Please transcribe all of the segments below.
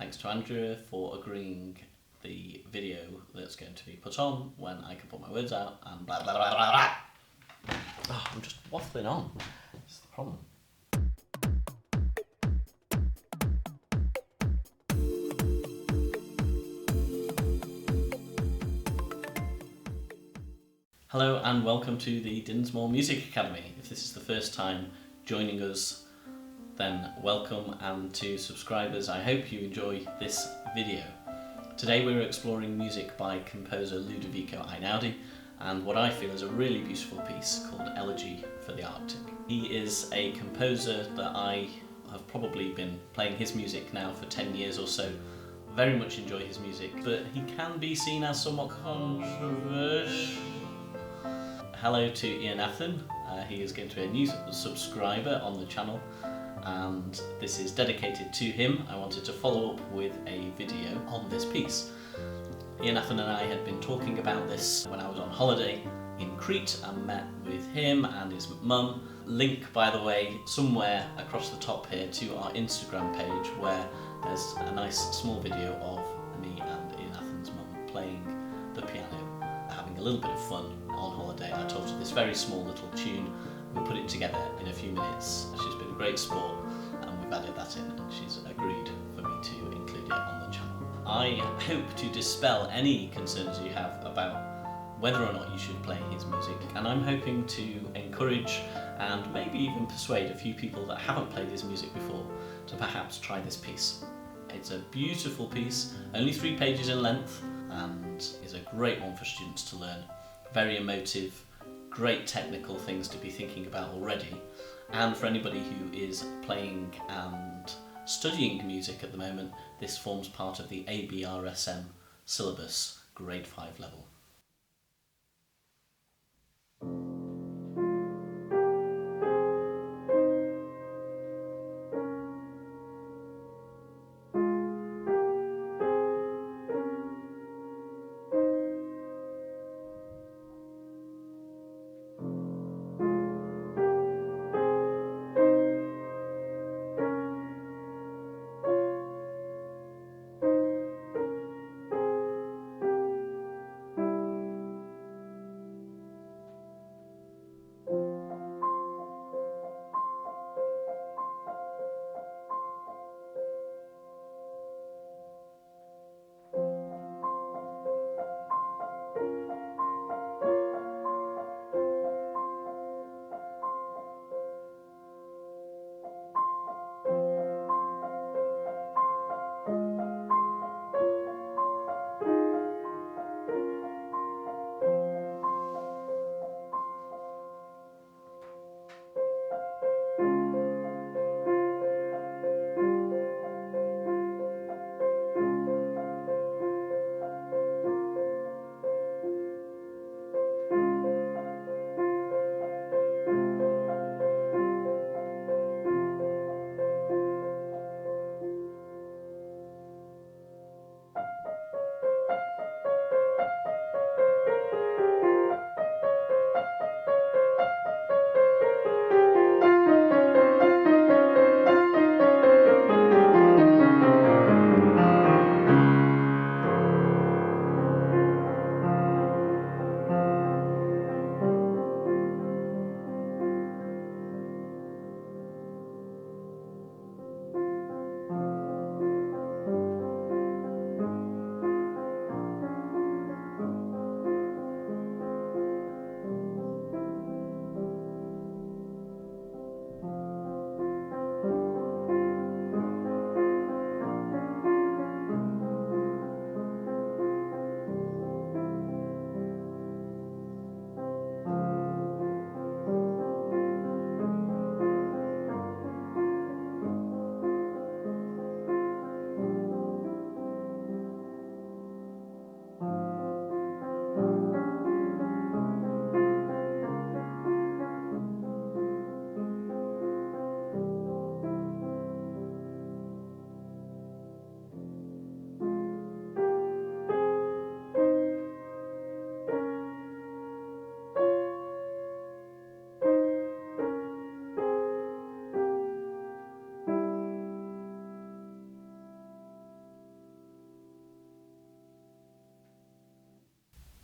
thanks to Andrea for agreeing the video that's going to be put on when I can put my words out and blah blah blah blah blah. Oh, I'm just waffling on. That's the problem. Hello and welcome to the Dinsmore Music Academy. If this is the first time joining us, then welcome, and to subscribers, I hope you enjoy this video. Today we're exploring music by composer Ludovico Einaudi and what I feel is a really beautiful piece called Elegy for the Arctic. He is a composer that I have probably been playing his music now for 10 years or so. Very much enjoy his music, but he can be seen as somewhat controversial. Hello to Ian. He is going to be a new subscriber on the channel, and this is dedicated to him. I wanted to follow up with a video on this piece. Ian and I had been talking about this when I was on holiday in Crete and met with him and his mum. Link, by the way, somewhere across the top here to our Instagram page where there's a nice small video of me and Ian's mum playing the piano, having a little bit of fun on holiday. I taught her this very small little tune. We put it together in a few minutes. She's been a great sport and we've added that in, and she's agreed for me to include it on the channel. I hope to dispel any concerns you have about whether or not you should play his music, and I'm hoping to encourage and maybe even persuade a few people that haven't played his music before to perhaps try this piece. It's a beautiful piece, only 3 pages in length, and is a great one for students to learn. Very emotive, great technical things to be thinking about already, and for anybody who is playing and studying music at the moment, this forms part of the ABRSM syllabus, grade 5 level.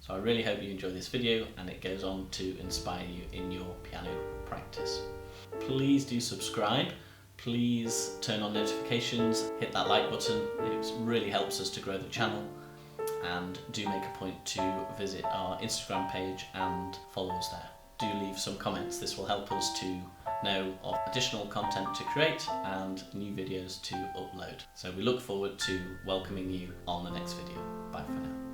So I really hope you enjoy this video and it goes on to inspire you in your piano practice. Please do subscribe, please turn on notifications, hit that like button, it really helps us to grow the channel, and do make a point to visit our Instagram page and follow us there. Do leave some comments, this will help us to know of additional content to create and new videos to upload. So we look forward to welcoming you on the next video. Bye for now.